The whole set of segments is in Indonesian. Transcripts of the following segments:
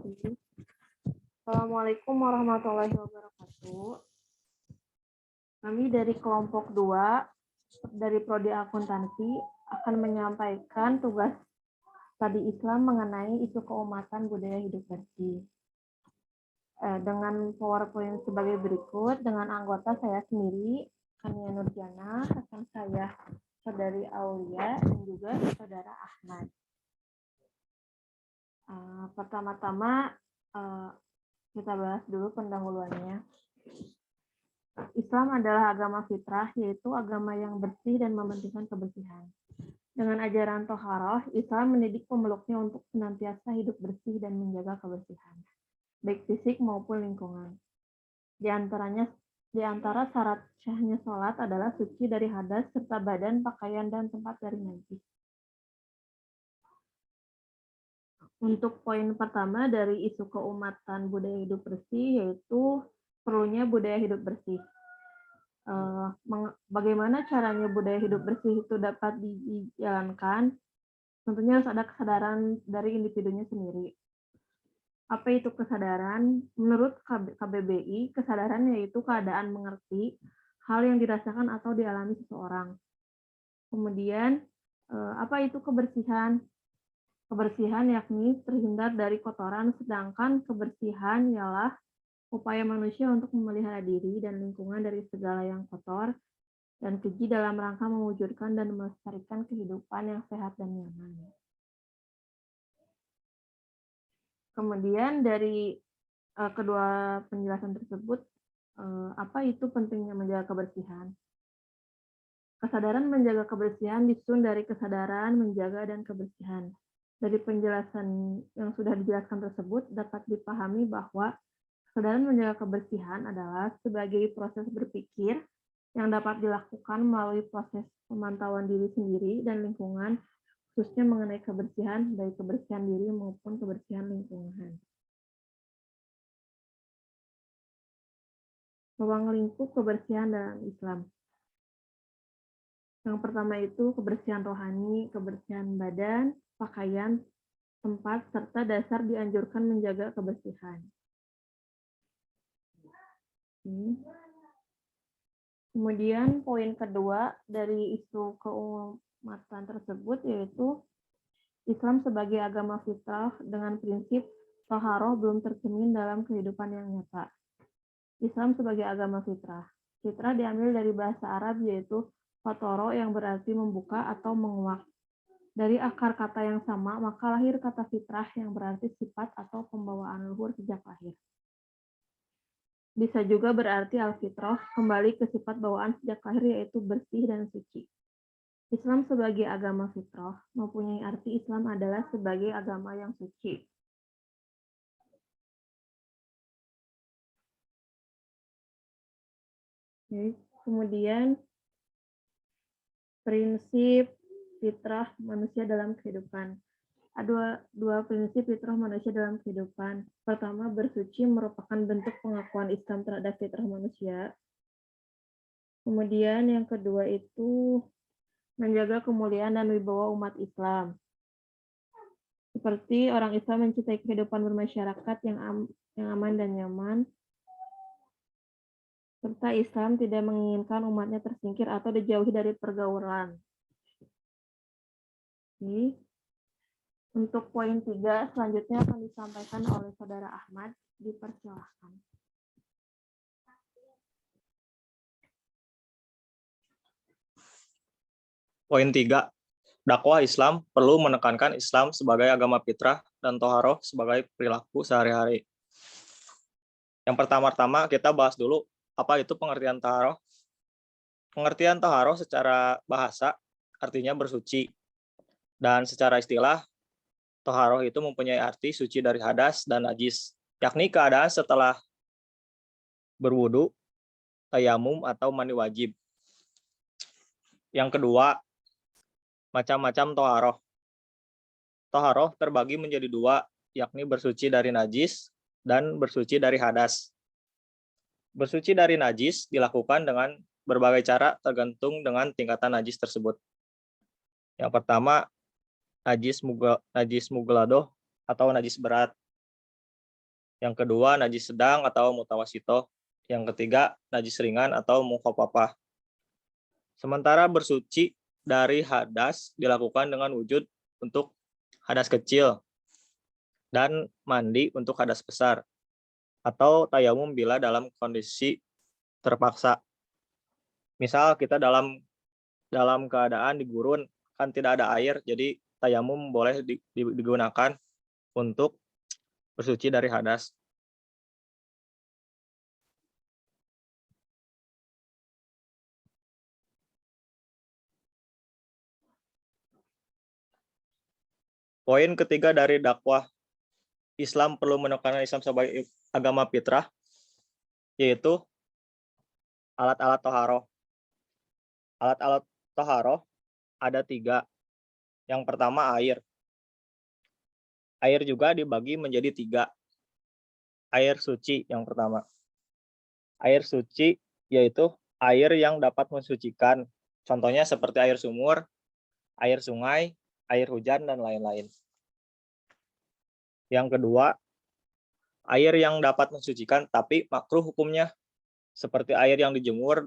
Bismillahirrahmanirrahim. Assalamualaikum warahmatullahi wabarakatuh. Kami dari kelompok 2 dari Prodi Akuntansi akan menyampaikan tugas studi Islam mengenai isu keumatan budaya hidup bersih. Dengan PowerPoint sebagai berikut, dengan anggota saya sendiri, Kania Nurjana, rekan saya Saudari Aulia, dan juga Saudara Ahmad. Pertama-tama kita bahas dulu pendahuluannya. Islam adalah agama fitrah, yaitu agama yang bersih dan mementingkan kebersihan. Dengan ajaran Toharoh, Islam mendidik pemeluknya untuk senantiasa hidup bersih dan menjaga kebersihan, baik fisik maupun lingkungan. Di antara syarat syahnya sholat adalah suci dari hadas serta badan, pakaian, dan tempat dari najis. Untuk poin pertama dari isu keumatan budaya hidup bersih, yaitu perlunya budaya hidup bersih. Bagaimana caranya budaya hidup bersih itu dapat dijalankan? Tentunya harus ada kesadaran dari individunya sendiri. Apa itu kesadaran? Menurut KBBI, kesadaran yaitu keadaan mengerti hal yang dirasakan atau dialami seseorang. Kemudian, apa itu kebersihan? Kebersihan yakni terhindar dari kotoran, sedangkan kebersihan ialah upaya manusia untuk memelihara diri dan lingkungan dari segala yang kotor dan keji dalam rangka mewujudkan dan melestarikan kehidupan yang sehat dan nyaman. Kemudian dari kedua penjelasan tersebut, apa itu pentingnya menjaga kebersihan? Kesadaran menjaga kebersihan disusun dari kesadaran menjaga dan kebersihan. Dari penjelasan yang sudah dijelaskan tersebut dapat dipahami bahwa kesadaran menjaga kebersihan adalah sebagai proses berpikir yang dapat dilakukan melalui proses pemantauan diri sendiri dan lingkungan, khususnya mengenai kebersihan, baik kebersihan diri maupun kebersihan lingkungan. Ruang lingkup kebersihan dalam Islam. Yang pertama itu kebersihan rohani, kebersihan badan, pakaian, tempat, serta dasar dianjurkan menjaga kebersihan. Kemudian poin kedua dari isu keumatan tersebut yaitu Islam sebagai agama fitrah dengan prinsip Toharoh belum tercermin dalam kehidupan yang nyata. Islam sebagai agama fitrah. Fitrah diambil dari bahasa Arab yaitu fatoro yang berarti membuka atau menguak. Dari akar kata yang sama, maka lahir kata fitrah yang berarti sifat atau pembawaan luhur sejak lahir. Bisa juga berarti al-fitrah, kembali ke sifat bawaan sejak lahir yaitu bersih dan suci. Islam sebagai agama fitrah mempunyai arti Islam adalah sebagai agama yang suci. Kemudian prinsip fitrah manusia dalam kehidupan. Ada dua prinsip fitrah manusia dalam kehidupan. Pertama, bersuci merupakan bentuk pengakuan Islam terhadap fitrah manusia. Kemudian yang kedua itu menjaga kemuliaan dan wibawa umat Islam. Seperti orang Islam mencintai kehidupan bermasyarakat yang aman dan nyaman, serta Islam tidak menginginkan umatnya tersingkir atau dijauhi dari pergaulan. Untuk poin 3 selanjutnya akan disampaikan oleh Saudara Ahmad. Dipersilahkan. Poin 3. Dakwah Islam perlu menekankan Islam sebagai agama fitrah dan Toharoh sebagai perilaku sehari-hari. Yang pertama-tama kita bahas dulu apa itu pengertian Toharoh. Pengertian Toharoh secara bahasa artinya bersuci. Dan secara istilah, Toharoh itu mempunyai arti suci dari hadas dan najis, yakni keadaan setelah berwudu, tayamum, atau mandi wajib. Yang kedua, macam-macam Toharoh. Toharoh terbagi menjadi dua, yakni bersuci dari najis dan bersuci dari hadas. Bersuci dari najis dilakukan dengan berbagai cara tergantung dengan tingkatan najis tersebut. Yang pertama, najis mughladoh atau najis berat. Yang kedua, najis sedang atau mutawasito. Yang ketiga, najis ringan atau mukhafafah. Sementara bersuci dari hadas dilakukan dengan wujud untuk hadas kecil dan mandi untuk hadas besar, atau tayamum bila dalam kondisi terpaksa. Misal kita dalam keadaan di gurun, kan tidak ada air, jadi tayamum boleh digunakan untuk bersuci dari hadas. Poin ketiga dari dakwah Islam perlu menekankan Islam sebagai agama fitrah, yaitu alat-alat toharoh. Alat-alat toharoh ada 3. Yang pertama air. Air juga dibagi menjadi 3. Air suci yang pertama. Air suci yaitu air yang dapat mensucikan. Contohnya seperti air sumur, air sungai, air hujan, dan lain-lain. Yang kedua, air yang dapat mensucikan tapi makruh hukumnya, seperti air yang dijemur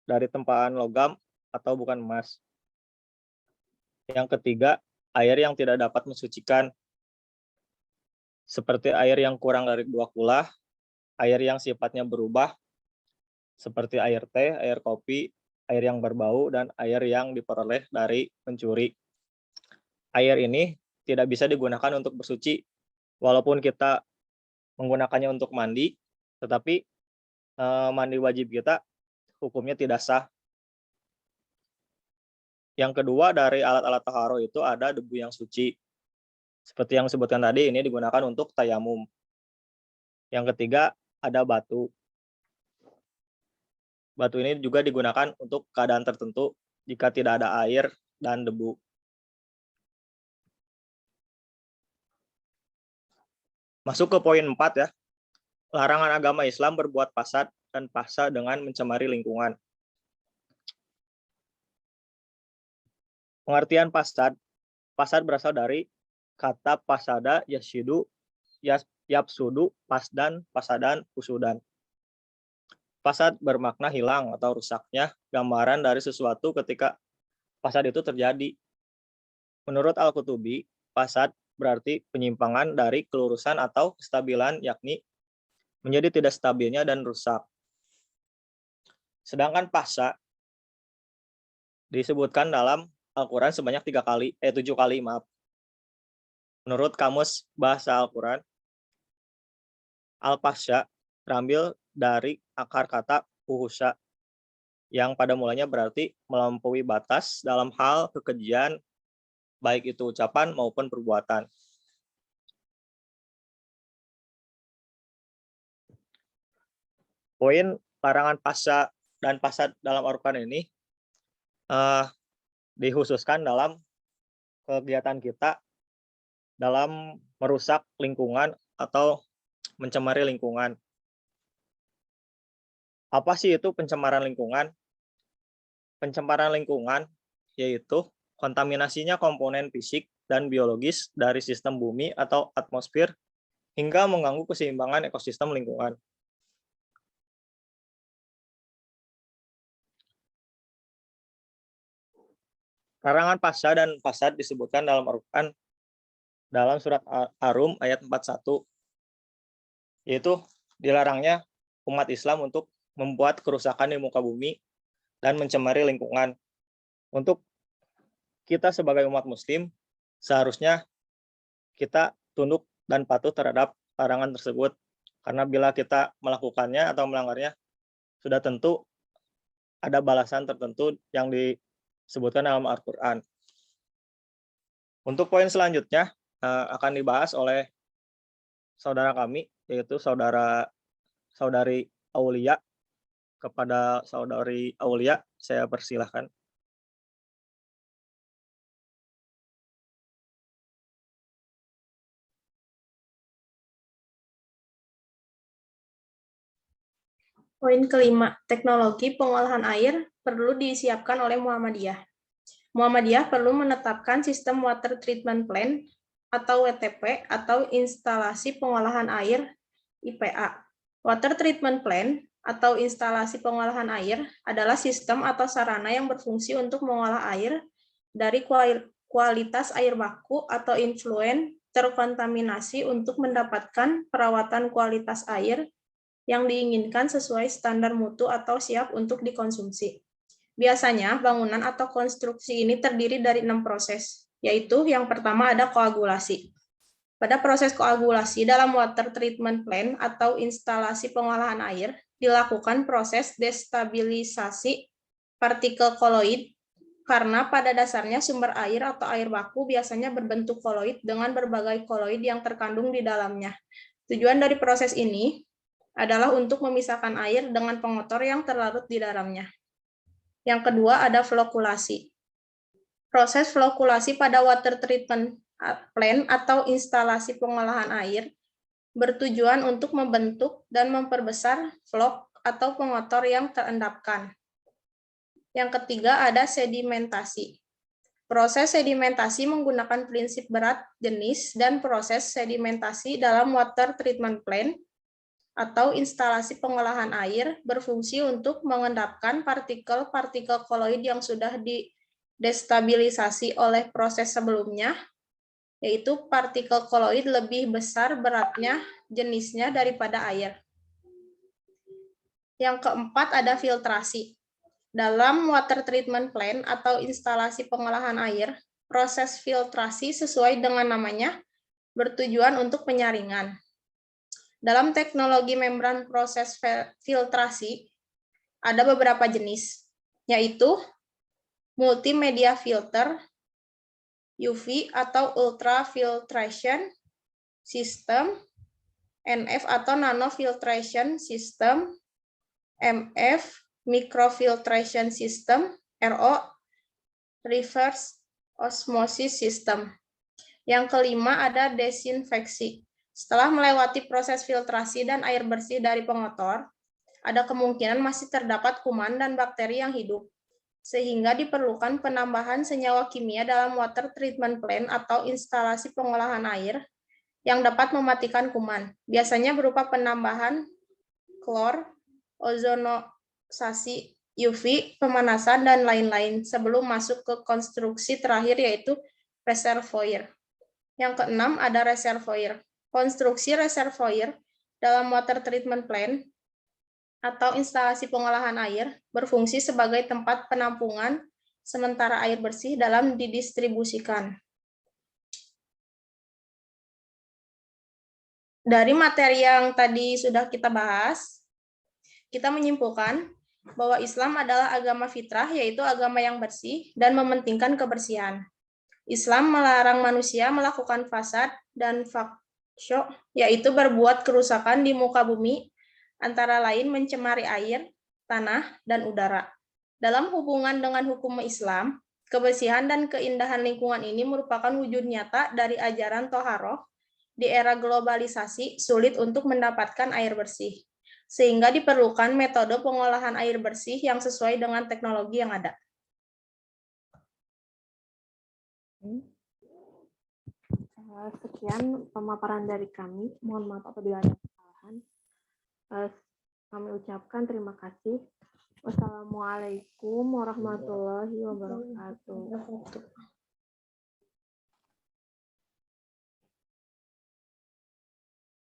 dari tempahan logam atau bukan emas. Yang ketiga, air yang tidak dapat mensucikan, seperti air yang kurang dari 2 kulah, air yang sifatnya berubah, seperti air teh, air kopi, air yang berbau, dan air yang diperoleh dari mencuri. Air ini tidak bisa digunakan untuk bersuci, walaupun kita menggunakannya untuk mandi, tetapi mandi wajib kita hukumnya tidak sah. Yang kedua dari alat-alat taharoh itu ada debu yang suci. Seperti yang disebutkan tadi, ini digunakan untuk tayamum. Yang ketiga ada batu. Batu ini juga digunakan untuk keadaan tertentu jika tidak ada air dan debu. Masuk ke poin 4 ya. Larangan agama Islam berbuat fasad dan fahsya dengan mencemari lingkungan. Pengertian fasad. Fasad berasal dari kata fasada yasyidu, yapsudu, pasdan, fasadan, usudan. Fasad bermakna hilang atau rusaknya, gambaran dari sesuatu ketika fasad itu terjadi. Menurut Al-Qutubi, fasad berarti penyimpangan dari kelurusan atau kestabilan, yakni menjadi tidak stabilnya dan rusak. Sedangkan fahsya disebutkan dalam Al-Quran sebanyak 7 kali. Menurut Kamus Bahasa Al-Quran, al-fahsya terambil dari akar kata fuhusya, yang pada mulanya berarti melampaui batas dalam hal kekejian, baik itu ucapan maupun perbuatan. Poin larangan fahsya dan fasad dalam Al-Quran ini dikhususkan dalam kegiatan kita dalam merusak lingkungan atau mencemari lingkungan. Apa sih itu pencemaran lingkungan? Pencemaran lingkungan yaitu kontaminasinya komponen fisik dan biologis dari sistem bumi atau atmosfer hingga mengganggu keseimbangan ekosistem lingkungan. Larangan fahsya dan fasad disebutkan dalam Al-Quran dalam surat Ar-Rum ayat 41, yaitu dilarangnya umat Islam untuk membuat kerusakan di muka bumi dan mencemari lingkungan. Untuk kita sebagai umat muslim, seharusnya kita tunduk dan patuh terhadap larangan tersebut. Karena bila kita melakukannya atau melanggarnya, sudah tentu ada balasan tertentu yang disebutkan dalam Al-Quran. Untuk poin selanjutnya akan dibahas oleh saudara kami, yaitu saudari Aulia. Kepada saudari Aulia, saya persilahkan. Poin kelima, teknologi pengolahan air perlu disiapkan oleh Muhammadiyah. Muhammadiyah perlu menetapkan sistem water treatment plant atau WTP atau instalasi pengolahan air IPA. Water Treatment Plant atau instalasi pengolahan air adalah sistem atau sarana yang berfungsi untuk mengolah air dari kualitas air baku atau influen terkontaminasi untuk mendapatkan perawatan kualitas air yang diinginkan sesuai standar mutu atau siap untuk dikonsumsi. Biasanya, bangunan atau konstruksi ini terdiri dari 6 proses, yaitu yang pertama ada koagulasi. Pada proses koagulasi dalam water treatment plant atau instalasi pengolahan air, dilakukan proses destabilisasi partikel koloid karena pada dasarnya sumber air atau air baku biasanya berbentuk koloid dengan berbagai koloid yang terkandung di dalamnya. Tujuan dari proses ini adalah untuk memisahkan air dengan pengotor yang terlarut di dalamnya. Yang kedua ada flokulasi. Proses flokulasi pada water treatment plant atau instalasi pengolahan air bertujuan untuk membentuk dan memperbesar flok atau pengotor yang terendapkan. Yang ketiga ada sedimentasi. Proses sedimentasi menggunakan prinsip berat, jenis, dan proses sedimentasi dalam water treatment plant atau instalasi pengolahan air berfungsi untuk mengendapkan partikel-partikel koloid yang sudah didestabilisasi oleh proses sebelumnya, yaitu partikel koloid lebih besar beratnya, jenisnya daripada air. Yang keempat ada filtrasi. Dalam water treatment plant atau instalasi pengolahan air, proses filtrasi sesuai dengan namanya bertujuan untuk penyaringan. Dalam teknologi membran proses filtrasi, ada beberapa jenis, yaitu multimedia filter, UV atau ultrafiltration system, NF atau nanofiltration system, MF microfiltration system, RO reverse osmosis system. Yang kelima ada desinfeksi. Setelah melewati proses filtrasi dan air bersih dari pengotor, ada kemungkinan masih terdapat kuman dan bakteri yang hidup, sehingga diperlukan penambahan senyawa kimia dalam water treatment plant atau instalasi pengolahan air yang dapat mematikan kuman. Biasanya berupa penambahan klor, ozonisasi UV, pemanasan, dan lain-lain sebelum masuk ke konstruksi terakhir yaitu reservoir. Yang keenam ada reservoir. Konstruksi reservoir dalam water treatment plant atau instalasi pengolahan air berfungsi sebagai tempat penampungan sementara air bersih dalam didistribusikan. Dari materi yang tadi sudah kita bahas, kita menyimpulkan bahwa Islam adalah agama fitrah, yaitu agama yang bersih dan mementingkan kebersihan. Islam melarang manusia melakukan fasad dan fuhsy, yaitu berbuat kerusakan di muka bumi, antara lain mencemari air, tanah, dan udara. Dalam hubungan dengan hukum Islam, kebersihan dan keindahan lingkungan ini merupakan wujud nyata dari ajaran Toharoh. Di era globalisasi, sulit untuk mendapatkan air bersih, sehingga diperlukan metode pengolahan air bersih yang sesuai dengan teknologi yang ada. Sekian pemaparan dari kami. Mohon maaf apabila ada kesalahan. Kami ucapkan terima kasih. Wassalamualaikum warahmatullahi wabarakatuh.